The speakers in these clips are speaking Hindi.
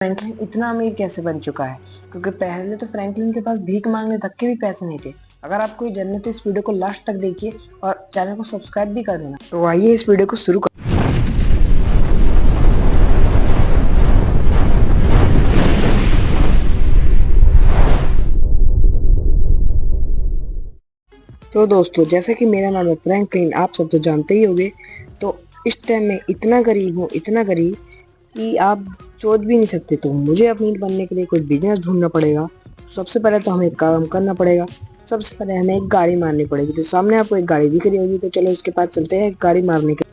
फ्रैंकलिन इतना अमीर कैसे बन चुका है? क्योंकि पहले तो फ्रैंकलिन के पास भीख मांगने तक के भी पैसे नहीं थे। अगर आपको ये जानना है तो इस वीडियो को लास्ट तक देखिए और चैनल को सब्सक्राइब भी कर देना। तो आइए इस वीडियो को शुरू कर। तो दोस्तों, जैसे कि मेरा नाम है फ्रैंकलिन, आप सब तो जानते ही होंगे। तो इस टाइम में इतना गरीब हूँ, इतना गरीब कि आप सोच भी नहीं सकते। तो मुझे अमीर बनने के लिए कोई बिजनेस ढूंढना पड़ेगा। सबसे पहले तो हमें एक काम करना पड़ेगा। सबसे पहले हमें एक गाड़ी मारनी पड़ेगी। तो सामने आपको एक गाड़ी दिख रही होगी, तो चलो उसके पास चलते हैं गाड़ी मारने के।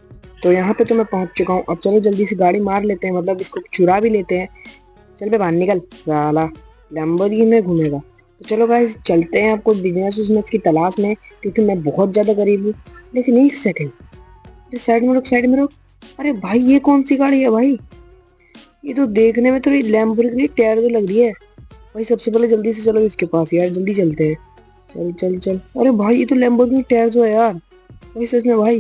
तो यहाँ पे तो मैं पहुंच चुका हूँ। अब चलो जल्दी से गाड़ी मार लेते हैं, मतलब इसको चुरा भी लेते हैं। चल बे बाहर निकल साला, लैम्बोर्गिनी में घूमेगा। तो चलो गाइस चलते हैं आपको बिजनेस उजनेस की तलाश में, क्योंकि मैं बहुत ज्यादा गरीब हूँ। लेकिन एक सेकंड, साइड में रुक, साइड में रुक। अरे भाई, ये कौन सी गाड़ी है भाई? ये तो देखने में थोड़ी लैम्बोर्गिनी टायर तो लग रही है भाई। सबसे पहले जल्दी से चलो इसके पास यार, जल्दी चलते हैं। चल चल चल। अरे भाई, ये तो लैम्बोर्गिनी टायर है यार भाई, सच में भाई।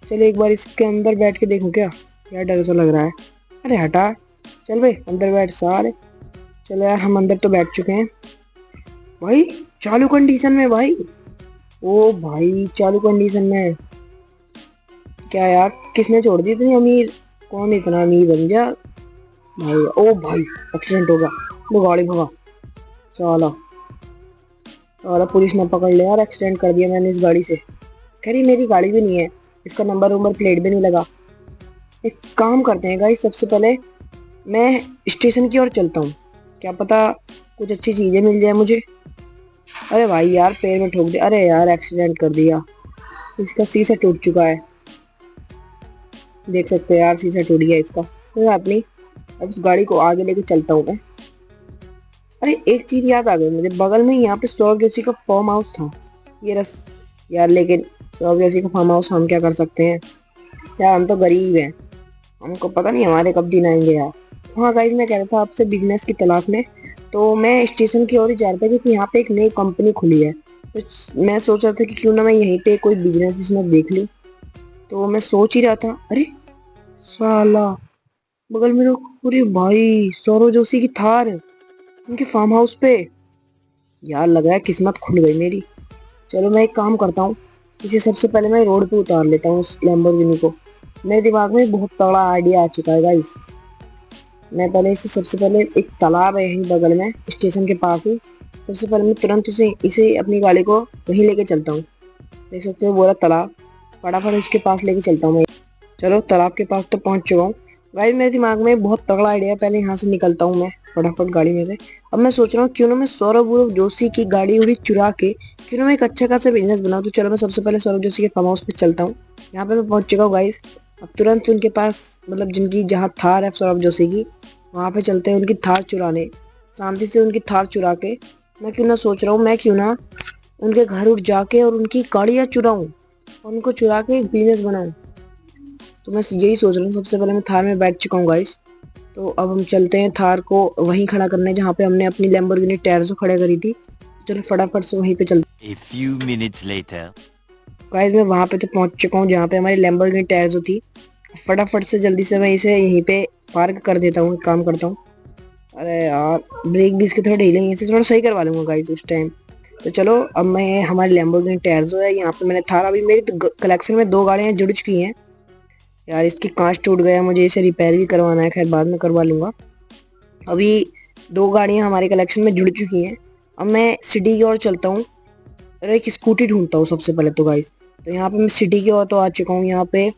चलो एक बार इसके अंदर बैठ के देखो क्या, क्या डर सा लग रहा है। अरे हटा, चल भाई अंदर बैठ सारे। चलो यार, हम अंदर तो बैठ चुके हैं भाई, चालू कंडीशन में भाई। ओ भाई, चालू कंडीशन में क्या यार, किसने छोड़ दी इतनी अमीर? कौन इतना अमीर बन गया भाई? ओ भाई, एक्सीडेंट होगा। वो गाड़ी भगा साला। साला पुलिस ने पकड़ लिया यार, एक्सीडेंट कर दिया मैंने इस गाड़ी से। खैर ये मेरी गाड़ी भी नहीं है, इसका नंबर प्लेट भी नहीं लगा। एक काम करते हैं गाइस, सबसे पहले मैं स्टेशन की ओर चलता हूँ। क्या पता कुछ अच्छी चीजें मिल जाए मुझे। अरे भाई यार, पैर में ठोक दिया। अरे यार, एक्सीडेंट कर दिया। इसका शीशा टूट चुका है, देख सकते हो यार, शीशा टूट गया इसका। कोई बात नहीं, अब इस गाड़ी को आगे लेके चलता हूँ मैं। अरे एक चीज याद आ गई मुझे, बगल में यहाँ पे सौरभ जोशी का फार्म हाउस था। ये रस यार, लेकिन सौरभ जोशी का फार्म हाउस हम क्या कर सकते हैं यार, हम तो गरीब हैं, हमको पता नहीं हमारे कब दिन आएंगे यार। हाँ गाइस, मैं कह रहा था आपसे बिजनेस की तलाश में। तो मैं स्टेशन की ओर ही जा रहा था, क्योंकि यहाँ पे एक नई कंपनी खुली है। तो मैं सोच रहा था कि क्यों ना मैं यहीं पे कोई बिजनेस बिजनेस देख लूँ। तो मैं सोच ही रहा था, अरे साला बगल में लोग, अरे भाई सौरव जोशी की थार उनके फार्म हाउस पे। यार लग रहा है किस्मत खुल गई मेरी। चलो मैं एक काम करता हूँ, इसे सबसे पहले मैं रोड पे उतार लेता हूँ उस लैम्बोर्गिनी को। मेरे दिमाग में बहुत तगड़ा आइडिया आ चुका है गाइस। मैं पहले इसे, सबसे पहले एक तालाब है यहीं बगल में स्टेशन के पास ही। सबसे पहले मैं तुरंत इसे अपनी गाड़ी को वहीं लेके चलता हूँ। देख सकते हो बोला तालाब, फटाफट इसके पास लेके चलता हूँ मैं। चलो तालाब के पास तो पहुंच चुका हूँ गाइस। मेरे दिमाग में बहुत तगड़ा आइडिया है, पहले यहाँ से निकलता हूँ मैं फटाफट गाड़ी में से। अब मैं सोच रहा हूँ क्यों ना मैं सौरभ जोशी की गाड़ी उड़ी चुरा के क्यों ना मैं एक अच्छा खासा बिजनेस बनाऊँ। तो चलो मैं सबसे पहले सौरभ जोशी के फार्म हाउस पे चलता हूँ। यहाँ पे मैं पहुंच चुका हूँ गाइस। अब तुरंत उनके पास, मतलब जिनकी जहाँ थार है सौरभ जोशी की, वहाँ पे चलते हैं उनकी थार चुराने। शांति से उनकी थार चुरा के मैं क्यों ना सोच रहा हूँ, मैं क्यों ना उनके घर उठ जाके और उनकी गाड़ियाँ चुराऊँ और उनको चुरा के एक बिजनेस बनाऊँ। तो मैं यही सोच रहा हूँ। सबसे पहले मैं थार में बैठ चुका हूँ गाइस। तो अब हम चलते हैं थार को वहीं खड़ा करने जहाँ पे हमने अपनी लैम्बोर्गिनी टैर्जो खड़ा करी थी। चलो फटाफट से वहीं पे चलते। A few minutes later. Guys मैं वहाँ पे तो पहुँच चुका हूँ जहाँ पे हमारी लैम्बोर्गिनी टैर्जो थी। फटाफट से जल्दी से मैं इसे यहीं पे पार्क कर देता हूँ, काम करता हूँ। अरे यार, ब्रेक भी इसके थोड़े ढीले हैं, इसे थोड़ा सही करवा लूंगा गाइस उस टाइम। तो चलो अब मैं, हमारी लैम्बोर्गिनी टैर्जो है यहाँ पे, मैंने थार, अभी मेरी कलेक्शन में 2 गाड़ियाँ जुड़ चुकी हैं। यार इसकी कांच टूट गया, मुझे इसे रिपेयर भी करवाना है, खैर बाद में करवा लूंगा। अभी 2 गाड़ियां हमारे कलेक्शन में जुड़ चुकी हैं। अब मैं सिटी की ओर चलता हूँ और एक स्कूटी ढूंढता हूँ सबसे पहले तो गाइस। तो यहाँ पे मैं सिटी की ओर तो आ चुका हूँ यहाँ पे,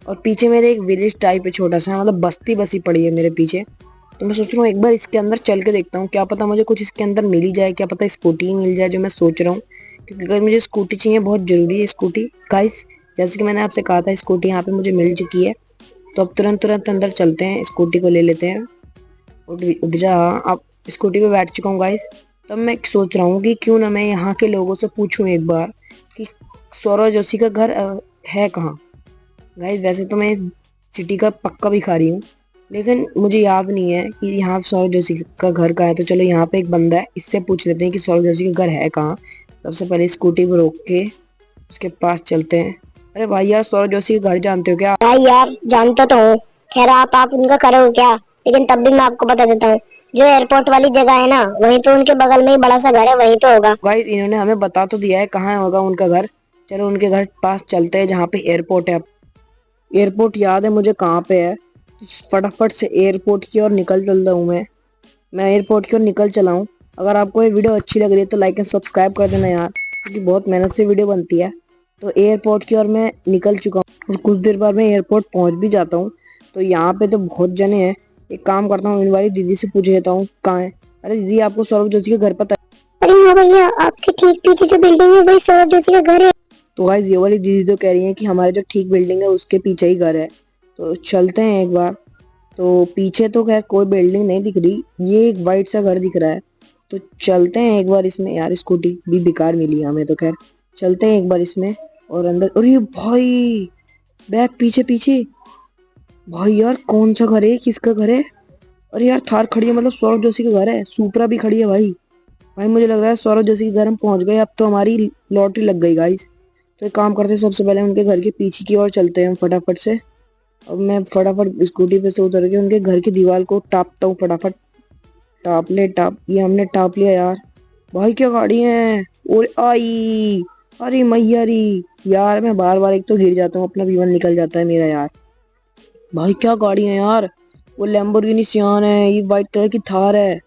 और पीछे मेरे एक विलेज टाइप है छोटा सा, मतलब बस्ती बसी पड़ी है मेरे पीछे। तो मैं सोच रहा हूँ एक बार इसके अंदर चल के देखता हूँ, क्या पता मुझे कुछ इसके अंदर मिल ही जाए, क्या पता स्कूटी ही मिल जाए जो मैं सोच रहा हूँ। क्योंकि अगर मुझे स्कूटी चाहिए, बहुत जरूरी है स्कूटी गाइस। जैसे कि मैंने आपसे कहा था, स्कूटी यहाँ पे मुझे मिल चुकी है। तो अब तुरंत तुरंत अंदर चलते हैं, स्कूटी को ले लेते हैं। उठ उठ जा। अब स्कूटी पे बैठ चुका हूँ गाइस। तब मैं सोच रहा हूँ कि क्यों ना मैं यहाँ के लोगों से पूछूं एक बार कि सौरव जोशी का घर है कहाँ। गाइस वैसे तो मैं सिटी का पक्का भिखारी हूँ, लेकिन मुझे याद नहीं है कि यहाँ सौरव जोशी का घर कहाँ है। तो चलो यहाँ पे एक बंदा है, इससे पूछ लेते हैं कि सौरव जोशी का घर है कहाँ। सबसे पहले स्कूटी को रोक के उसके पास चलते हैं। अरे भाई यार, सौरव जोशी का घर जानते हो क्या? भाई यार जानता तो हूँ। खैर आप उनका करो क्या? लेकिन तब भी मैं आपको बता देता हूँ, जो एयरपोर्ट वाली जगह है ना, वहीं पे उनके बगल में ही बड़ा सा घर है, वहीं पे होगा। गाइस इन्होंने हमें बता तो दिया है कहाँ होगा उनका घर। चलो उनके घर पास चलते हैं जहाँ पे एयरपोर्ट है। एयरपोर्ट याद है मुझे कहाँ पे है, तो फटाफट से एयरपोर्ट की ओर निकल चलता हूँ मैं एयरपोर्ट की ओर निकल चला हूँ। अगर आपको ये वीडियो अच्छी लग रही है तो लाइक एंड सब्सक्राइब कर देना यार, क्योंकि बहुत मेहनत से वीडियो बनती है। तो एयरपोर्ट की ओर मैं निकल चुका हूँ और कुछ देर बाद मैं एयरपोर्ट पहुंच भी जाता हूँ। तो यहाँ पे तो बहुत जने हैं। एक काम करता हूँ, इन वाली दीदी से पूछ लेता हूँ कहाँ है। अरे दीदी, आपको सौरभ जोशी के घर पता है? अरे हाँ भैया, आपके ठीक पीछे जो बिल्डिंग है वही सौरभ जोशी का घर है। तो गाइस ये वाली दीदी तो कह रही है कि हमारे जो ठीक बिल्डिंग है उसके पीछे ही घर है। तो चलते हैं एक बार। तो पीछे तो खैर कोई बिल्डिंग नहीं दिख रही, ये एक वाइट सा घर दिख रहा है। तो चलते हैं एक बार इसमें। यार स्कूटी भी बेकार मिली हमें तो। खैर चलते हैं एक बार इसमें और अंदर। अरे भाई, बैग पीछे पीछे। भाई यार कौन सा घर है, किसका घर है? अरे यार थार खड़ी है, मतलब सौरभ जोशी का घर है। सुपरा भी खड़ी है भाई। भाई मुझे लग रहा है सौरभ जोशी के घर हम पहुंच गए। अब तो हमारी लॉटरी लग गई गाइस। तो एक काम करते हैं, सबसे पहले उनके घर के पीछे की ओर चलते हैं हम फटाफट से। अब मैं फटाफट स्कूटी पे से उतर के उनके घर की दीवार को टापता हूँ फटाफट। टाप ले टाप, ये हमने टाप लिया यार। भाई क्या गाड़ी है। और आई, अरे मैया री। यार मैं बार बार एक तो गिर जाता हूँ, अपना विमान निकल जाता है मेरा यार। भाई क्या गाड़ी है यार। वो लैम्बोर्गिनी सियान है, ये व्हाइट कलर की थार है,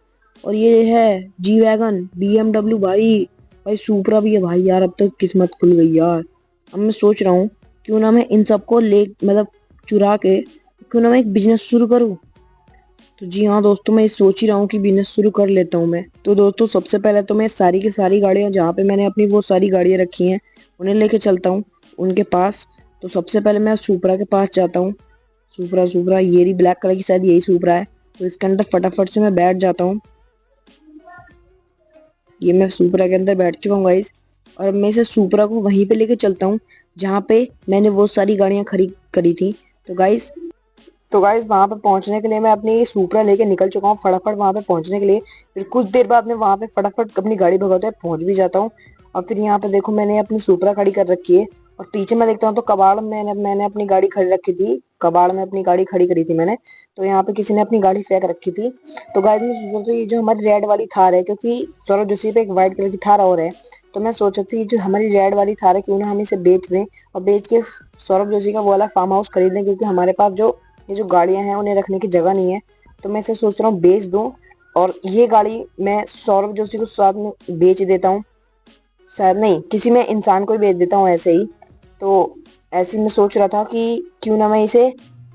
और ये है जी वैगन BMW भाई। भाई सुपरा भी है भाई। यार अब तो किस्मत खुल गई यार। अब मैं सोच रहा हूँ क्यों ना मैं इन सबको ले, मतलब चुरा के क्यों ना मैं एक बिजनेस शुरू करूँ। तो जी हाँ दोस्तों, मैं सोच ही रहा हूँ कि बिजनेस शुरू कर लेता हूँ मैं। तो दोस्तों सबसे पहले तो मैं सारी की सारी गाड़ियाँ जहाँ पे मैंने अपनी वो सारी गाड़ियाँ रखी हैं उन्हें लेके चलता हूँ उनके पास। तो सबसे पहले मैं सुपरा के पास जाता हूँ। सुपरा सुपरा ये रही ब्लैक कलर की, शायद यही सुपरा है। तो इसके अंदर फटाफट से मैं बैठ जाता हूँ। ये मैं सुपरा के अंदर बैठ चुका हूँ गाइस। और मैं इसे सुपरा को वहीं पे लेके चलता हूँ जहाँ पे मैंने वो सारी गाड़ियाँ खरीद करी थी। तो गाइस वहां पे पहुंचने के लिए मैं अपनी सुपरा लेके निकल चुका हूँ फटाफट वहां पे पहुंचने के लिए। फिर कुछ देर बाद मैं वहां पे फटाफट अपनी गाड़ी भगाते हुए पहुंच भी जाता हूँ। और फिर यहाँ पे देखो मैंने अपनी सुपरा खड़ी कर रखी है। और पीछे मैं देखता हूँ तो कबाड़ में मैंने अपनी गाड़ी खड़ी रखी थी। कबाड़ में अपनी गाड़ी खड़ी करी थी मैंने। तो यहाँ पे किसी ने अपनी गाड़ी फेंक रखी थी। तो गाइस मैं सोच रहा था ये जो हमारी रेड वाली थार है, क्योंकि सौरभ जोशी पे एक व्हाइट कलर की थार और है। तो मैं सोच रही थी जो हमारी रेड वाली थार है क्यों ना हम इसे बेच दें और बेच के सौरभ जोशी का वो वाला फार्म हाउस खरीद लें, क्योंकि हमारे पास जो ये जो गाड़ियां हैं उन्हें रखने की जगह नहीं है। तो मैं इसे सोच रहा हूँ बेच दूं और ये गाड़ी मैं सौरभ जोशी को साथ में बेच देता हूँ। शायद नहीं, किसी में इंसान को ही बेच देता हूँ ऐसे ही। तो ऐसे ही मैं सोच रहा था कि क्यों ना मैं इसे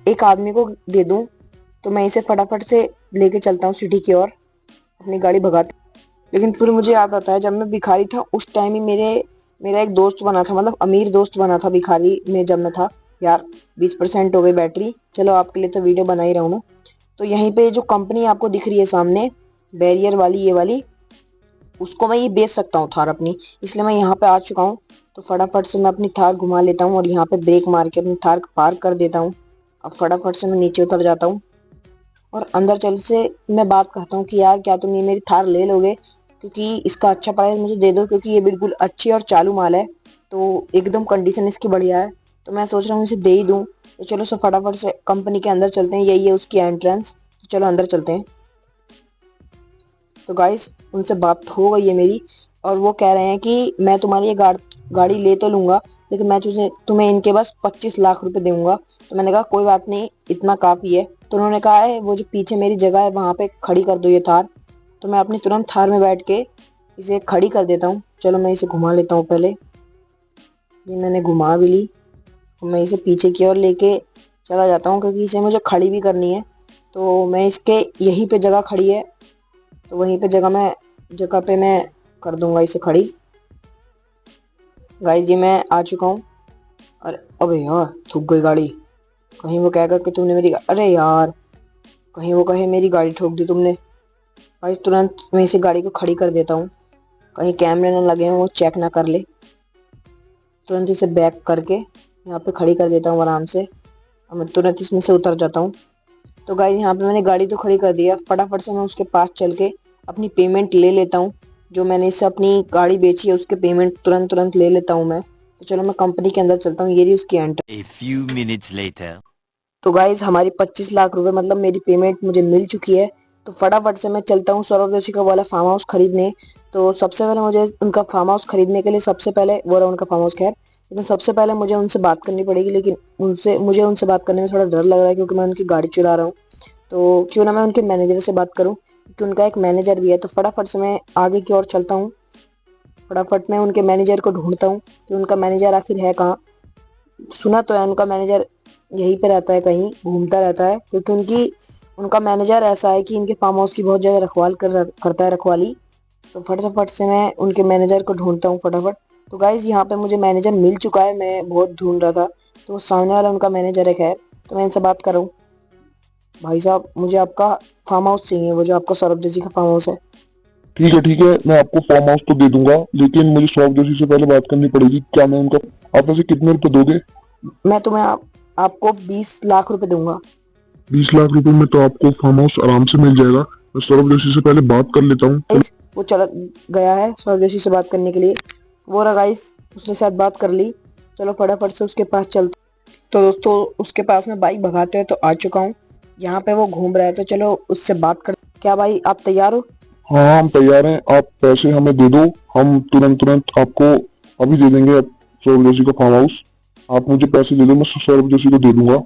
एक आदमी को दे दूं। तो मैं इसे फटाफट से लेके चलता हूँ सिटी की ओर, अपनी गाड़ी भगाता। लेकिन फिर मुझे याद आता है जब मैं भिखारी था उस टाइम ही मेरा एक दोस्त बना था, मतलब अमीर दोस्त बना था भिखारी में जब मैं था। यार 20% हो गई बैटरी। चलो आपके लिए तो वीडियो बना ही रहा हूँ मैं। तो यहीं पे जो कंपनी आपको दिख रही है सामने, बैरियर वाली ये वाली, उसको मैं ये बेच सकता हूँ थार अपनी। इसलिए मैं यहाँ पे आ चुका हूँ। तो फटाफट से मैं अपनी थार घुमा लेता हूँ और यहाँ पे ब्रेक मार के अपनी थार पार्क कर देता हूँ। अब फटाफट से मैं नीचे उतर जाता हूँ और अंदर चल से मैं बात करता हूँ कि यार क्या तुम ये मेरी थार ले लोगे, क्योंकि इसका अच्छा प्राइस मुझे दे दो, क्योंकि ये बिल्कुल अच्छी और चालू माल है। तो एकदम कंडीशन इसकी बढ़िया है। तो मैं सोच रहा हूँ इसे दे ही दूँ। तो चलो सब फटाफट से कंपनी के अंदर चलते हैं, यही है उसकी एंट्रेंस। तो चलो अंदर चलते हैं। तो गाइस उनसे बात हो गई है मेरी और वो कह रहे हैं कि मैं तुम्हारी ये गाड़ी ले तो लूंगा, लेकिन मैं तुम्हें इनके बस 25 लाख रुपए दूंगा। तो मैंने कहा कोई बात नहीं, इतना काफी है। तो उन्होंने कहा है वो जो पीछे मेरी जगह है वहां पे खड़ी कर दो ये थार। तो मैं अपनी तुरंत थार में बैठ के इसे खड़ी कर देता हूँ। चलो मैं इसे घुमा लेता हूँ पहले। ये मैंने घुमा भी ली। मैं इसे पीछे की ओर लेके चला जाता हूँ, क्योंकि इसे मुझे खड़ी भी करनी है। तो मैं इसके यहीं पे जगह खड़ी है, तो वहीं पे जगह पे मैं कर दूंगा इसे खड़ी। गाइस जी मैं आ चुका हूँ। अरे अबे यार थूक गई गाड़ी। कहीं वो कहेगा कि तुमने अरे यार, कहीं वो कहे मेरी गाड़ी ठोक दी तुमने। भाई तुरंत मैं इसे गाड़ी को खड़ी कर देता हूँ, कहीं कैमरे ना लगे हों वो चेक ना कर ले। तुरंत इसे बैक करके यहाँ पे खड़ी कर देता हूँ आराम से। और मैं तुरंत इसमें से उतर जाता हूँ। तो गाइस यहाँ पे मैंने गाड़ी तो खड़ी कर दी है। फटाफट से मैं उसके पास चल के अपनी पेमेंट ले लेता हूँ। जो मैंने इससे अपनी गाड़ी बेची है उसके पेमेंट तुरंत तुरंत ले लेता हूँ मैं। तो चलो मैं कंपनी के अंदर चलता हूँ, ये रही उसकी entry. A few minutes later. तो गाइज हमारी 25 लाख रुपए मतलब मेरी पेमेंट मुझे मिल चुकी है। तो फटाफट से मैं चलता हूँ सौरभ जोशी का वाला फार्म हाउस खरीदने। तो सबसे पहले मुझे उनका फार्म हाउस खरीदने के लिए सबसे पहले वो रहा उनका फार्म हाउस, खैर लेकिन सबसे पहले मुझे उनसे बात करनी पड़ेगी। लेकिन मुझे उनसे बात करने में थोड़ा डर लग रहा है क्योंकि मैं उनकी गाड़ी चुरा रहा हूँ। तो क्यों ना मैं उनके मैनेजर से बात करूँ, क्योंकि उनका एक मैनेजर भी है। तो फटाफट से मैं आगे की ओर चलता हूँ। फटाफट मैं उनके मैनेजर को ढूंढता हूँ कि उनका मैनेजर आखिर है कहाँ। सुना तो है उनका मैनेजर यहीं पे रहता है, कहीं घूमता रहता है, क्योंकि उनका मैनेजर ऐसा है कि इनके फार्म हाउस की बहुत ज़्यादा करता है, रखवाली। तो फटाफट से मैं उनके मैनेजर को ढूंढता हूँ फटाफट। तो गाइज यहाँ पे मुझे मैनेजर मिल चुका है, मैं बहुत ढूंढ रहा था। तो वो सामने वाला उनका मैनेजर है, खैर तो मैं इनसे बात करूँ। भाई साहब, मुझे आपका फार्म हाउस चाहिए, वो जो आपका सौरभ जोशी का फार्म हाउस है। ठीक है, मैं आपको फार्म हाउस तो दे दूंगा, लेकिन मुझे सौरभ जोशी से पहले बात करनी पड़ेगी। क्या मैं उनका, आप वैसे कितने रुपए दोगे? मैं तुम्हें आपको 20 लाख रुपए दूंगा। 20 लाख रुपए में तो आपको फार्म हाउस आराम से मिल जाएगा। मैं सौरभ जोशी से पहले बात कर लेता हूँ। गाइस वो चला गया है सौरभ जोशी से बात करने के लिए। वो रहा गाइस, उसने साथ बात कर ली। चलो फटाफट से उसके पास चलते। तो दोस्तों उसके पास में बाइक भगाते हैं तो आ चुका हूँ। यहाँ पे वो घूम रहा है, तो चलो उससे बात कर। क्या भाई आप तैयार हो? हाँ, हम तैयार हैं। आप पैसे हमें दे दो, हम तुरंत तुरंत आपको अभी दे देंगे सौरभ जोशी का फार्म हाउस। आप मुझे पैसे दे दो, मैं सौरभ जोशी को दे दूंगा।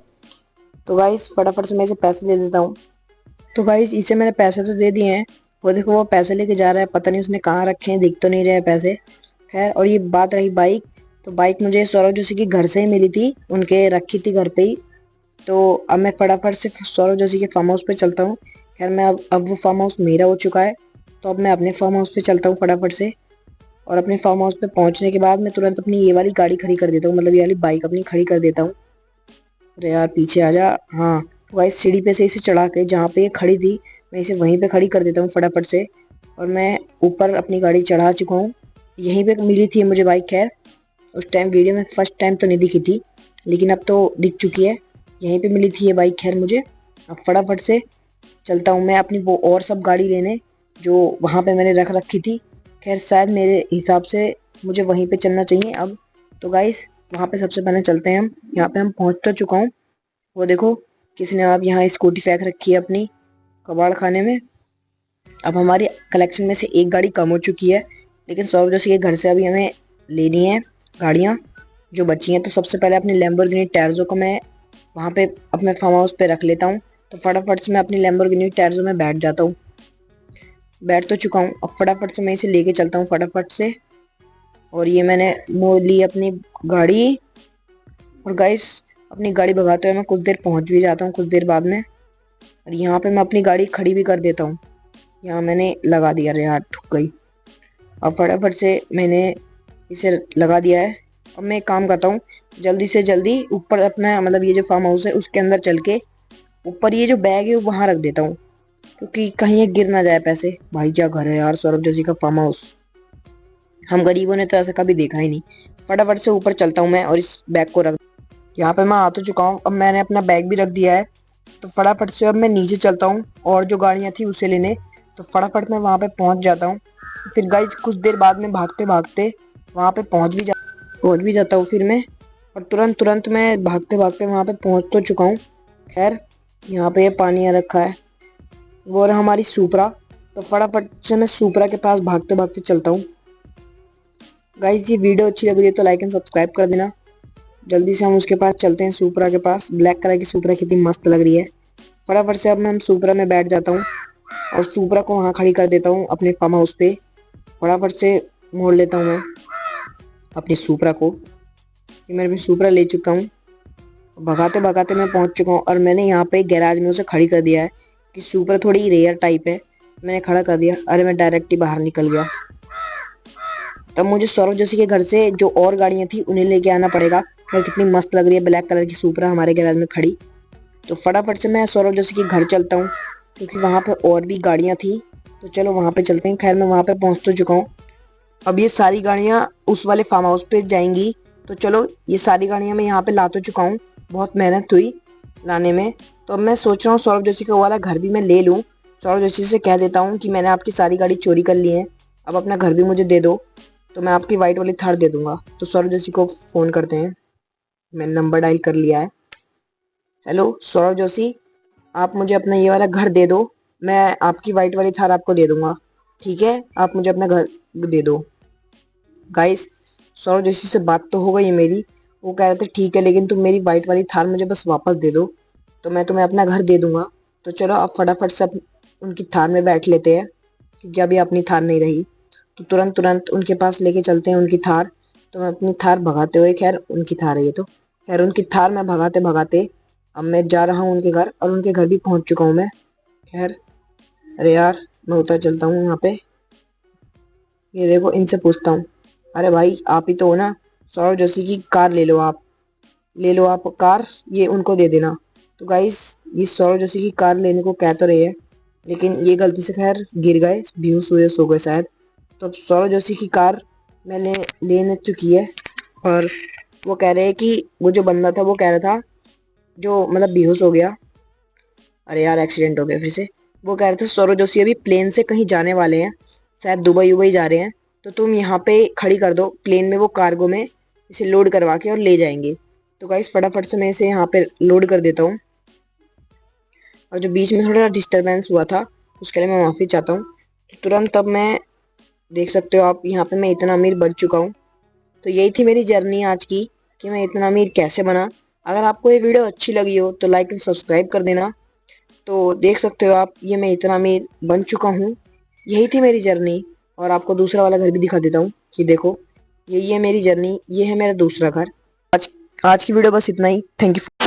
तो गाइस फटाफट से मैं इसे पैसे दे देता हूँ। तो गाइस इसे मैंने पैसे तो दे दिए हैं। वो देखो वो पैसे लेके जा रहा है, पता नहीं उसने कहाँ रखे हैं, दिख तो नहीं रहे हैं पैसे। खैर, और ये बात रही बाइक। तो बाइक मुझे सौरभ जोशी के घर से ही मिली थी, उनके रखी थी घर पे ही। तो अब मैं फटाफट से सौरभ जोशी के फार्म हाउस पे चलता हूँ। खैर मैं अब वो फार्म हाउस मेरा हो चुका है। तो अब मैं अपने फार्म हाउस पे चलता हूँ फटाफट से। और अपने फार्म हाउस पे पहुंचने के बाद मैं तुरंत अपनी ये वाली गाड़ी खड़ी कर देता हूँ, मतलब ये वाली बाइक अपनी खड़ी कर देता हूँ। अरे यार पीछे आ जा। हाँ, तो भाई सीढ़ी पे से इसे चढ़ा के जहाँ पे ये खड़ी थी, मैं इसे वहीं पे खड़ी कर देता हूँ फटाफट से। और मैं ऊपर अपनी गाड़ी चढ़ा चुका हूँ। यहीं पे मिली थी मुझे बाइक, खैर उस टाइम वीडियो में फर्स्ट टाइम तो नहीं दिखी थी, लेकिन अब तो दिख चुकी है। यहीं पे मिली थी ये बाइक, खैर मुझे। अब फटाफट से चलता हूँ मैं अपनी वो और सब गाड़ी लेने जो वहाँ पे मैंने रख रखी थी। खैर शायद मेरे हिसाब से मुझे वहीं पे चलना चाहिए अब। तो गाइस वहाँ पे सबसे पहले चलते हैं हम। यहाँ पे हम पहुँच तो चुका हूँ। वो देखो किसी ने अब यहाँ स्कूटी फेंक रखी है अपनी कबाड़ खाने में। अब हमारी कलेक्शन में से एक गाड़ी कम हो चुकी है, लेकिन सौरभ जोशी के घर से अभी हमें लेनी है गाड़ियाँ जो बची हैं। तो सबसे पहले अपनी लैम्बोर्गिनी टैर्जो को मैं वहाँ पे अपने फार्म हाउस पे रख लेता हूँ। तो फटाफट से मैं अपनी लैम्बोर्गिनी टैर्जो में बैठ जाता हूँ। बैठ तो चुका हूँ, अब फटाफट से मैं इसे लेके चलता हूँ फटाफट से। और ये मैंने मोड़ ली अपनी गाड़ी। और गाइस अपनी गाड़ी भगाते हुए मैं कुछ देर पहुँच भी जाता हूँ, कुछ देर बाद में। और यहाँ पे मैं अपनी गाड़ी खड़ी भी कर देता हूँ। यहाँ मैंने लगा दिया, अरे यार ठुक गई। अब फटाफट से मैंने इसे लगा दिया है। अब मैं एक काम करता हूँ, जल्दी से जल्दी ऊपर अपना मतलब ये जो फार्म हाउस है उसके अंदर चल के ऊपर ये जो बैग है वो वहाँ रख देता हूँ, क्योंकि कहीं ये गिर ना जाए पैसे। भाई क्या घर है यार, सौरभ जोशी का फार्म हाउस। हम गरीबों ने तो ऐसा कभी देखा ही नहीं। फटाफट से ऊपर चलता हूँ मैं और इस बैग को रख। यहाँ पे मैं आ तो चुका हूँ, अब मैंने अपना बैग भी रख दिया है। तो फटाफट से अब मैं नीचे चलता हूँ और जो गाड़ियाँ थी उसे लेने। तो फटाफट मैं वहाँ पे पहुँच जाता हूँ। फिर गाइज कुछ देर बाद में भागते भागते वहाँ पे पहुँच भी जाता हूँ फिर मैं। और तुरंत तुरंत मैं भागते भागते वहाँ पे पहुँच तो चुका हूँ। खैर यहाँ पे ये पानी आ रखा है, वो रहा हमारी सुपरा। तो फटाफट से मैं सुपरा के पास भागते भागते चलता हूँ। गाइज ये वीडियो अच्छी लग रही है तो लाइक एंड सब्सक्राइब कर देना। जल्दी से हम उसके पास चलते हैं, सुपरा के पास। ब्लैक कलर की सुपरा कितनी मस्त लग रही है। फटाफट से अब मैं सुपरा में बैठ जाता हूँ और सुपरा को वहाँ खड़ी कर देता हूँ अपने फार्म हाउस पे। फटाफट से मोड़ लेता हूँ मैं अपनी सुपरा को। ये मैं अपनी सुपरा ले चुका हूँ। भगाते भगाते मैं पहुँच चुका हूँ और मैंने यहाँ पे गैराज में उसे खड़ी कर दिया है कि सुपरा थोड़ी रेयर टाइप है। मैंने खड़ा कर दिया, अरे मैं डायरेक्ट ही बाहर निकल गया। तब मुझे सौरभ जोशी के घर से जो और गाड़ियाँ थी उन्हें लेके आना पड़ेगा। खैर कितनी मस्त लग रही है ब्लैक कलर की सुपरा हमारे गैराज में खड़ी। तो फटाफट से मैं सौरभ जोशी के घर चलता हूँ, क्योंकि वहाँ पे और भी गाड़ियाँ थी। तो चलो वहाँ पे चलते हैं। खैर मैं वहाँ पे पहुँच तो चुका हूँ। अब ये सारी गाड़ियाँ उस वाले फार्म हाउस पे जाएंगी। तो चलो ये सारी गाड़ियाँ मैं यहाँ पे ला तो चुका हूँ, बहुत मेहनत हुई लाने में। तो अब मैं सोच रहा हूँ सौरभ जोशी का वाला घर भी मैं ले लूँ। सौरभ जोशी से कह देता हूँ कि मैंने आपकी सारी गाड़ी चोरी कर ली है, अब अपना घर भी मुझे दे दो, तो मैं आपकी वाइट वाली थार दे दूंगा। तो सौरभ जोशी को फ़ोन करते हैं, मैंने नंबर डायल कर लिया है। हेलो सौरभ जोशी, आप मुझे अपना ये वाला घर दे दो, मैं आपकी वाइट वाली थार आपको दे दूंगा। ठीक है, आप मुझे अपना घर दे दो। गाइस, सौरभ जोशी से बात तो हो गई मेरी। वो कह रहे थे ठीक है, लेकिन तुम मेरी वाइट वाली थार मुझे बस वापस दे दो, तो मैं तुम्हें अपना घर दे दूंगा। तो चलो आप फटाफट से उनकी थार में बैठ लेते हैं, क्योंकि अभी अपनी थार नहीं रही। तो तुरंत तुरंत उनके पास लेके चलते हैं उनकी थार। तो मैं अपनी थार भगाते हुए, खैर उनकी थार है ये तो, खैर उनकी थार मैं भगाते भगाते अब मैं जा रहा हूँ उनके घर, और उनके घर भी पहुंच चुका हूँ मैं। खैर, अरे यार, मैं उतर चलता हूँ यहाँ पे। ये देखो, इनसे पूछता हूँ। अरे भाई, आप ही तो हो ना? सौरभ जोशी की कार ले लो आप, ले लो आप कार, ये उनको दे देना। तो गाइस, ये सौरभ जोशी की कार लेने को कह तो रहे हैं, लेकिन ये गलती से खैर गिर गए, बेहोश हुए, सो गए शायद। तो अब सौरभ जोशी की कार मैं लेने चुकी है। और वो कह रहे हैं कि वो जो बंदा था वो कह रहा था, जो मतलब बेहोश हो गया, अरे यार एक्सीडेंट हो गया फिर से। वो कह रहे थे सौरभ जोशी अभी प्लेन से कहीं जाने वाले हैं, शायद दुबई उबई जा रहे हैं। तो तुम यहाँ पे खड़ी कर दो प्लेन में, वो कार्गो में इसे लोड करवा के और ले जाएंगे। तो गाइस, फटाफट से मैं इसे यहाँ पे लोड कर देता हूँ। और जो बीच में थोड़ा डिस्टरबेंस हुआ था, उसके लिए मैं माफ़ी चाहता हूँ। तो तुरंत अब मैं, देख सकते हो आप, यहाँ पे मैं इतना अमीर बन चुका हूँ। तो यही थी मेरी जर्नी आज की, कि मैं इतना अमीर कैसे बना। अगर आपको ये वीडियो अच्छी लगी हो तो लाइक एंड सब्सक्राइब कर देना। तो देख सकते हो आप, ये मैं इतना अमीर बन चुका हूँ। यही थी मेरी जर्नी। और आपको दूसरा वाला घर भी दिखा देता हूँ, कि देखो, यही है मेरी जर्नी, ये है मेरा दूसरा घर। आज आज की वीडियो बस इतना ही। Thank you.